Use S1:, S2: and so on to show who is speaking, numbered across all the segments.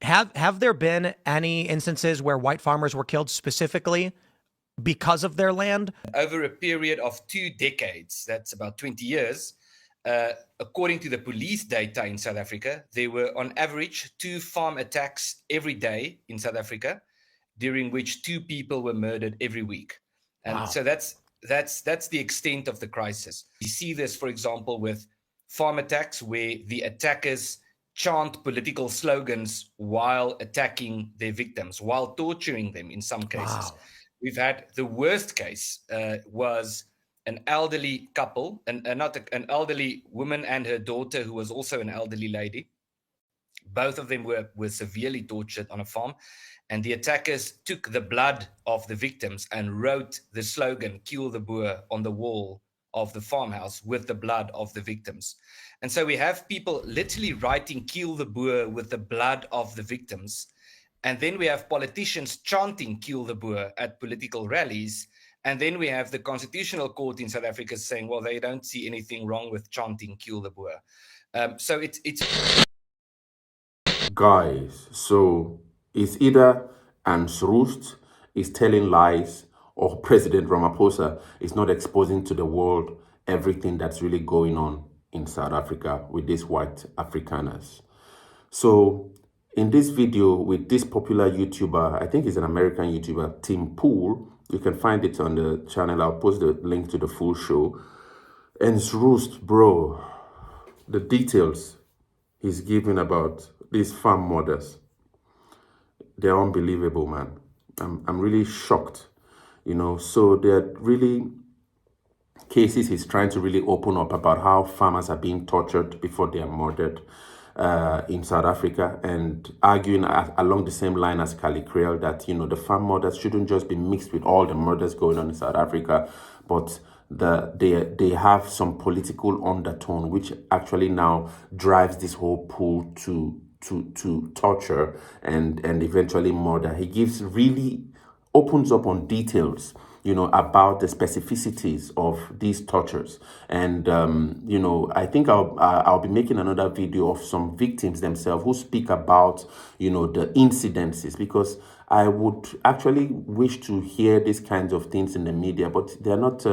S1: Have there been any instances where white farmers were killed specifically because of their land?
S2: Over a period of 2 decades, that's about 20 years, according to the police data in South Africa, there were on average 2 farm attacks every day in South Africa, during which 2 people were murdered every week. And so that's the extent of the crisis. You see this, for example, with farm attacks where the attackers chant political slogans while attacking their victims, while torturing them in some cases. We've had the worst case was an elderly couple, an elderly woman and her daughter, who was also an elderly lady. Both of them were severely tortured on a farm. And the attackers took the blood of the victims and wrote the slogan, "Kill the Boer," on the wall of the farmhouse with the blood of the victims. And so we have people literally writing "Kill the Boer" with the blood of the victims. And then we have politicians chanting "Kill the Boer" at political rallies. And then we have the Constitutional Court in South Africa saying, well, they don't see anything wrong with chanting "Kill the Boer." So it's
S3: Guys, so it's either Hans Roost is telling lies or President Ramaphosa is not exposing to the world everything that's really going on in South Africa with these white Afrikaners. So in this video with this popular YouTuber, I think he's an American YouTuber, Tim Pool, you can find it on the channel. I'll post the link to the full show. And Roost, bro, the details he's giving about these farm mothers, they're unbelievable, man. I'm really shocked, you know. So they're really cases he's trying to really open up about how farmers are being tortured before they are murdered in South Africa, and arguing along the same line as Kali Kreel that, you know, the farm murders shouldn't just be mixed with all the murders going on in South Africa, but they have some political undertone, which actually now drives this whole pull to torture and eventually murder. He really opens up on details, you know, about the specificities of these tortures. And, you know, I think I'll be making another video of some victims themselves who speak about, you know, the incidences, because I would actually wish to hear these kinds of things in the media, but they're not,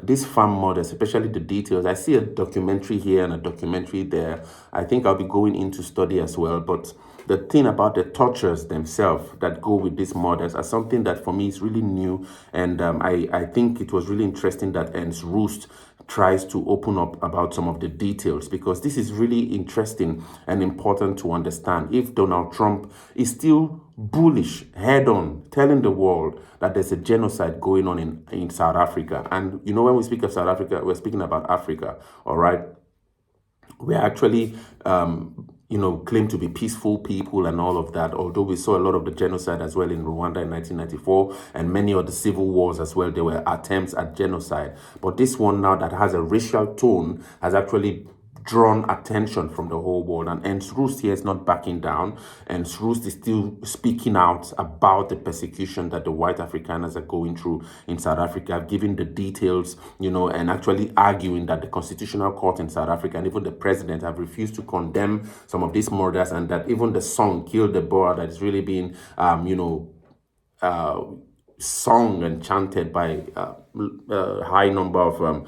S3: these farm mothers, especially the details. I see a documentary here and a documentary there. I think I'll be going into study as well, but the thing about the tortures themselves that go with these murders are something that for me is really new. And I think it was really interesting that Hans Roost tries to open up about some of the details, because this is really interesting and important to understand. If Donald Trump is still bullish, head on, telling the world that there's a genocide going on in South Africa. And, you know, when we speak of South Africa, we're speaking about Africa, all right? We're actually, you know, claim to be peaceful people and all of that, although we saw a lot of the genocide as well in Rwanda in 1994 and many of the civil wars as well. There were attempts at genocide. But this one now that has a racial tone has actually drawn attention from the whole world. And Hans Roost here is not backing down. And Roost is still speaking out about the persecution that the white Afrikaners are going through in South Africa, giving the details, you know, and actually arguing that the Constitutional Court in South Africa and even the president have refused to condemn some of these murders, and that even the song "Kill the Boer" that is really being, you know, sung and chanted by a high number of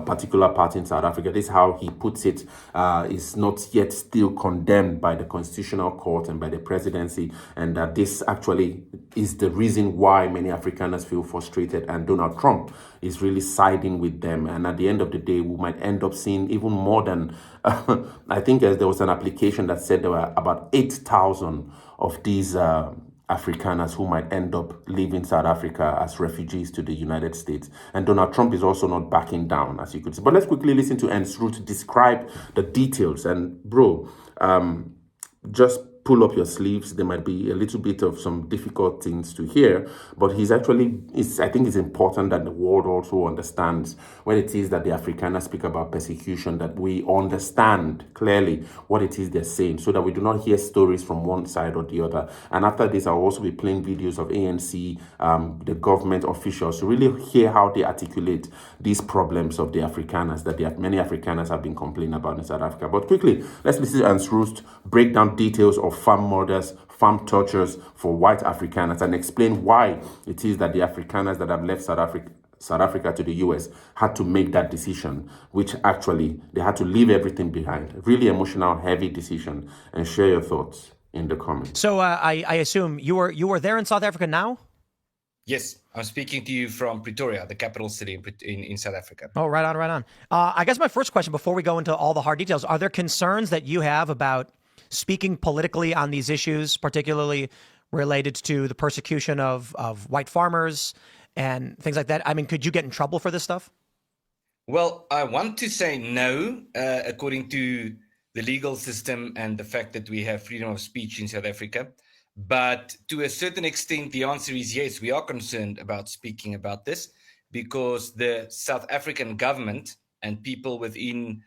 S3: particular parts in South Africa. This is how he puts it, is not yet still condemned by the Constitutional Court and by the presidency, and that this actually is the reason why many Afrikaners feel frustrated, and Donald Trump is really siding with them. And at the end of the day, we might end up seeing even more than, I think there was an application that said there were about 8,000 of these Afrikaners who might end up leaving South Africa as refugees to the United States. And Donald Trump is also not backing down, as you could see. But let's quickly listen to Hans Roost describe the details. And bro, just pull up your sleeves. There might be a little bit of some difficult things to hear, but I think it's important that the world also understands when it is that the Afrikaners speak about persecution, that we understand clearly what it is they're saying, so that we do not hear stories from one side or the other. And after this, I'll also be playing videos of ANC, the government officials, to really hear how they articulate these problems of the Afrikaners that many Afrikaners have been complaining about in South Africa. But quickly, let's listen to Hans Roost break down details of farm murders, farm tortures for white Afrikaners, and explain why it is that the Afrikaners that have left South Africa to the US had to make that decision, which actually they had to leave everything behind. Really emotional, heavy decision. And share your thoughts in the comments.
S1: So I assume you were there in South Africa now?
S2: Yes, I'm speaking to you from Pretoria, the capital city in South Africa.
S1: Oh, right on, right on. I guess my first question, before we go into all the hard details, are there concerns that you have about speaking politically on these issues, particularly related to the persecution of white farmers and things like that? I mean, could you get in trouble for this stuff?
S2: Well, I want to say no, according to the legal system and the fact that we have freedom of speech in South Africa. But to a certain extent, the answer is yes, we are concerned about speaking about this because the South African government and people within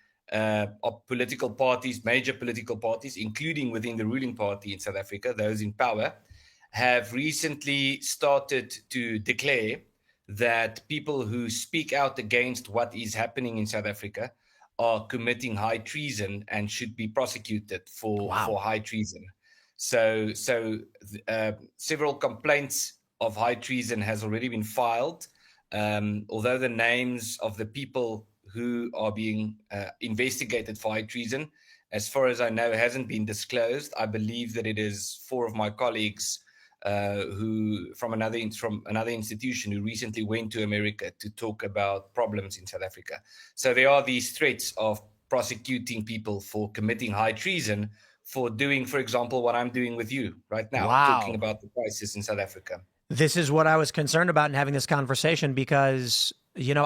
S2: political parties, major political parties, including within the ruling party in South Africa, those in power, have recently started to declare that people who speak out against what is happening in South Africa are committing high treason and should be prosecuted for high treason. So several complaints of high treason has already been filed, although the names of the people who are being investigated for high treason, as far as I know, hasn't been disclosed. I believe that it is 4 of my colleagues who from another institution who recently went to America to talk about problems in South Africa. So there are these threats of prosecuting people for committing high treason for doing, for example, what I'm doing with you right now, talking about the crisis in South Africa.
S1: This is what I was concerned about in having this conversation because, you know,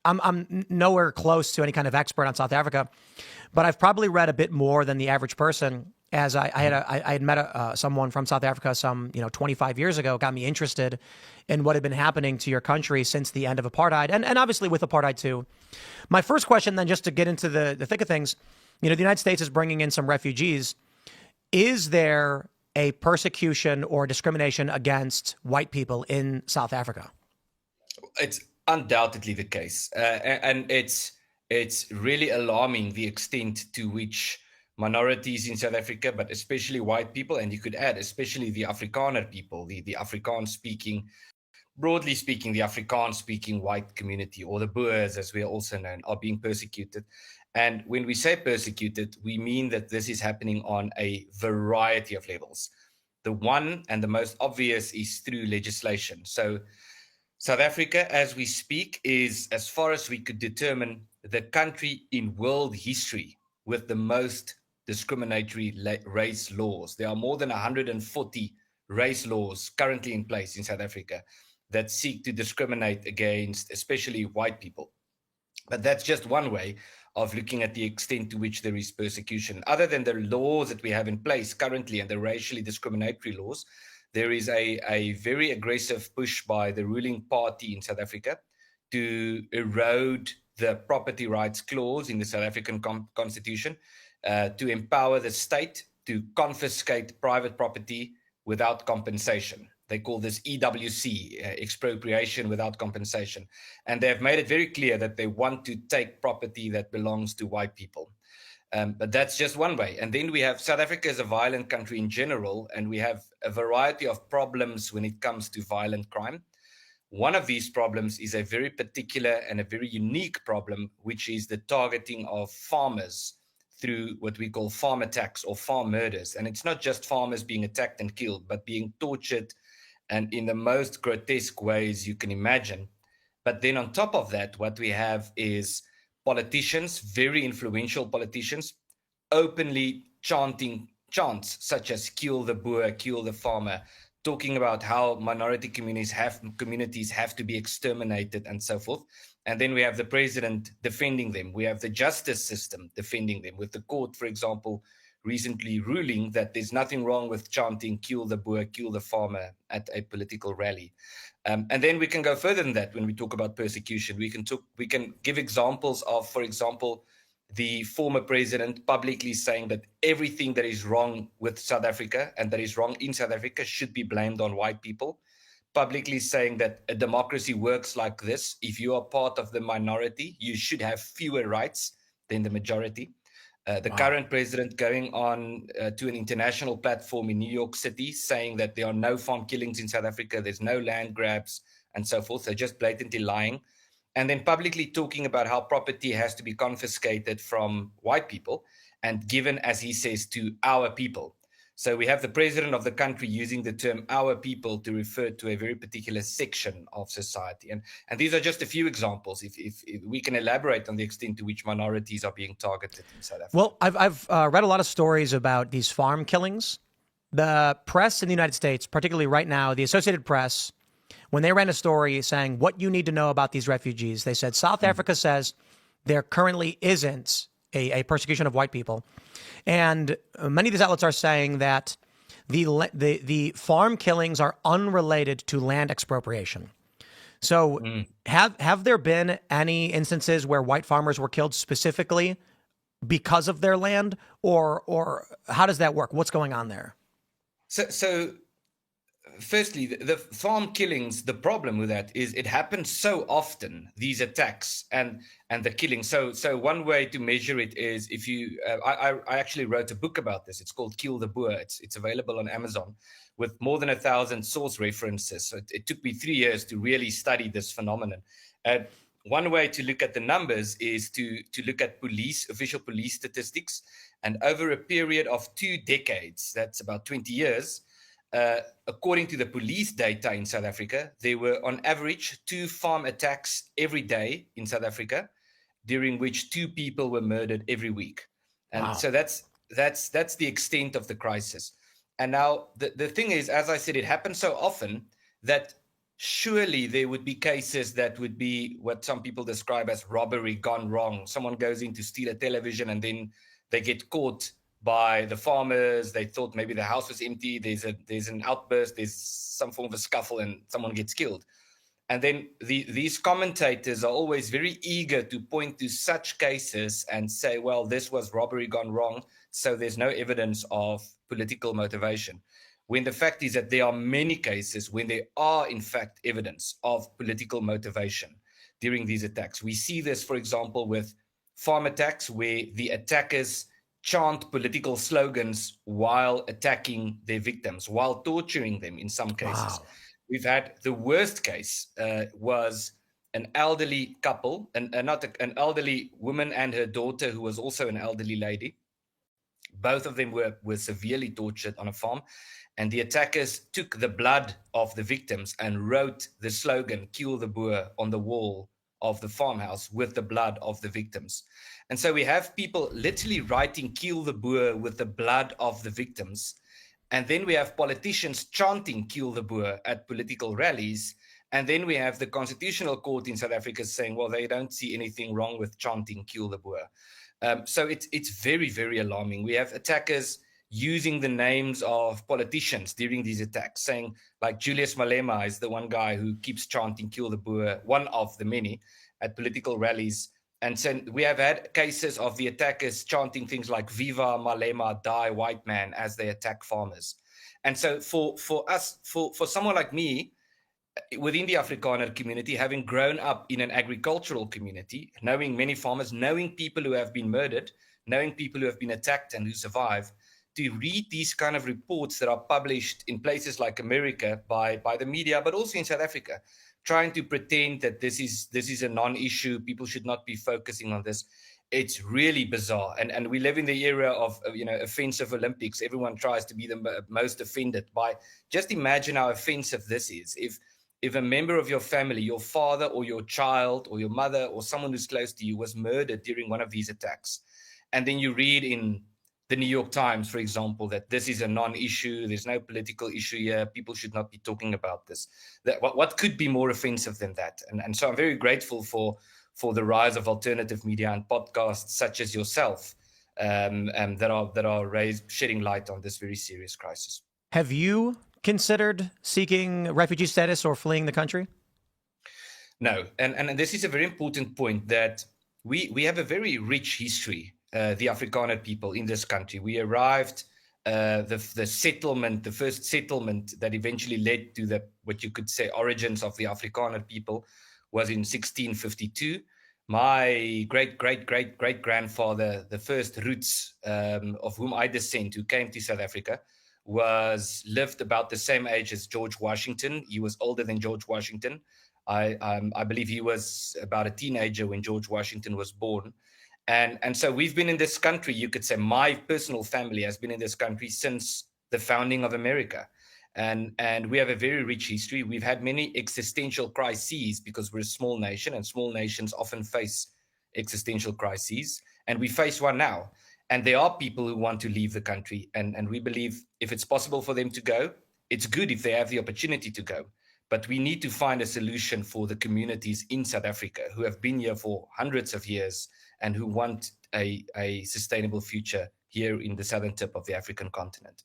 S1: I'm nowhere close to any kind of expert on South Africa, but I've probably read a bit more than the average person. As I had met someone from South Africa 25 years ago, got me interested in what had been happening to your country since the end of apartheid, and obviously with apartheid too. My first question, then, just to get into the thick of things, the United States is bringing in some refugees. Is there a persecution or discrimination against white people in South Africa?
S2: It's undoubtedly the case, and it's really alarming the extent to which minorities in South Africa, but especially white people, and you could add especially the Afrikaner people, the Afrikaans-speaking, broadly speaking, the Afrikaans-speaking white community, or the Boers, as we are also known, are being persecuted. And when we say persecuted, we mean that this is happening on a variety of levels. The one and the most obvious is through legislation. So South Africa, as we speak, is, as far as we could determine, the country in world history with the most discriminatory race laws. There are more than 140 race laws currently in place in South Africa that seek to discriminate against especially white people. But that's just one way of looking at the extent to which there is persecution. Other than the laws that we have in place currently and the racially discriminatory laws, there is a very aggressive push by the ruling party in South Africa to erode the property rights clause in the South African Constitution, to empower the state to confiscate private property without compensation. They call this EWC, expropriation without compensation. And they have made it very clear that they want to take property that belongs to white people. But that's just one way. And then we have South Africa is a violent country in general, and we have a variety of problems when it comes to violent crime. One of these problems is a very particular and a very unique problem, which is the targeting of farmers through what we call farm attacks or farm murders. And it's not just farmers being attacked and killed, but being tortured and in the most grotesque ways you can imagine. But then on top of that, what we have is politicians, very influential politicians, openly chanting chants such as kill the boer, kill the farmer, talking about how minority communities have to be exterminated and so forth. And then we have the president defending them. We have the justice system defending them, with the court, for example, recently ruling that there's nothing wrong with chanting kill the boer, kill the farmer at a political rally. And then we can go further than that when we talk about persecution. We can give examples of, for example, the former president publicly saying that everything that is wrong with South Africa and that is wrong in South Africa should be blamed on white people, publicly saying that a democracy works like this. If you are part of the minority, you should have fewer rights than the majority. The current president going on to an international platform in New York City saying that there are no farm killings in South Africa, there's no land grabs and so forth. So just blatantly lying. And then publicly talking about how property has to be confiscated from white people and given, as he says, to our people. So we have the president of the country using the term our people to refer to a very particular section of society. And these are just a few examples. If we can elaborate on the extent to which minorities are being targeted in South Africa.
S1: Well, I've read a lot of stories about these farm killings. The press in the United States, particularly right now, the Associated Press, when they ran a story saying what you need to know about these refugees, they said South Africa says there currently isn't a persecution of white people. And many of these outlets are saying that the farm killings are unrelated to land expropriation. So have there been any instances where white farmers were killed specifically because of their land, or how does that work? What's going on there?
S2: So firstly, the farm killings, the problem with that is it happens so often, these attacks and the killing. So one way to measure it is if you, I actually wrote a book about this. It's called Kill the Boer. It's available on Amazon with more than 1,000 source references. So it took me 3 years to really study this phenomenon. One way to look at the numbers is to look at official police statistics. And over a period of 2 decades, that's about 20 years, according to the police data in South Africa, there were on average 2 farm attacks every day in South Africa, during which 2 people were murdered every week. And so that's the extent of the crisis. And now the thing is, as I said, it happens so often that surely there would be cases that would be what some people describe as robbery gone wrong. Someone goes in to steal a television and then they get caught by the farmers. They thought maybe the house was empty. There's an outburst. There's some form of a scuffle and someone gets killed. And then these commentators are always very eager to point to such cases and say, well, this was robbery gone wrong, so there's no evidence of political motivation. When the fact is that there are many cases when there are, in fact, evidence of political motivation during these attacks. We see this, for example, with farm attacks where the attackers chant political slogans while attacking their victims, while torturing them in some cases. Wow. We've had the worst case was an elderly couple, an elderly woman and her daughter who was also an elderly lady. Both of them were severely tortured on a farm. And the attackers took the blood of the victims and wrote the slogan, "Kill the Boer," on the wall of the farmhouse with the blood of the victims. And so we have people literally writing "Kill the Boer" with the blood of the victims. And then we have politicians chanting "Kill the Boer" at political rallies. And then we have the Constitutional Court in South Africa saying, well, they don't see anything wrong with chanting "Kill the Boer." So it's very, very alarming. We have attackers using the names of politicians during these attacks, saying, like Julius Malema is the one guy who keeps chanting "Kill the Boer," one of the many at political rallies. And so we have had cases of the attackers chanting things like "Viva Malema, die white man," as they attack farmers. And so for someone like me, within the Afrikaner community, having grown up in an agricultural community, knowing many farmers, knowing people who have been murdered, knowing people who have been attacked and who survive, to read these kind of reports that are published in places like America by the media, but also in South Africa, trying to pretend that this is a non-issue, people should not be focusing on this. It's really bizarre. And we live in the era of offensive Olympics. Everyone tries to be the most offended by. Just imagine how offensive this is. If a member of your family, your father or your child or your mother or someone who's close to you was murdered during one of these attacks, and then you read in the New York Times, for example, that this is a non-issue, there's no political issue here, people should not be talking about this. What could be more offensive than that? And so I'm very grateful for the rise of alternative media and podcasts such as yourself that are shedding light on this very serious crisis.
S1: Have you considered seeking refugee status or fleeing the country?
S2: No, and this is a very important point, that we have a very rich history, the Afrikaner people in this country. We arrived, the first settlement that eventually led to what you could say origins of the Afrikaner people was in 1652. My great grandfather, the first Roets of whom I descend, who came to South Africa, lived about the same age as George Washington. He was older than George Washington. I believe he was about a teenager when George Washington was born. And so we've been in this country, you could say my personal family has been in this country since the founding of America. And we have a very rich history. We've had many existential crises because we're a small nation, and small nations often face existential crises. And we face one now. And there are people who want to leave the country. And we believe if it's possible for them to go, it's good if they have the opportunity to go. But we need to find a solution for the communities in South Africa who have been here for hundreds of years and who want a sustainable future here in the southern tip of the African continent.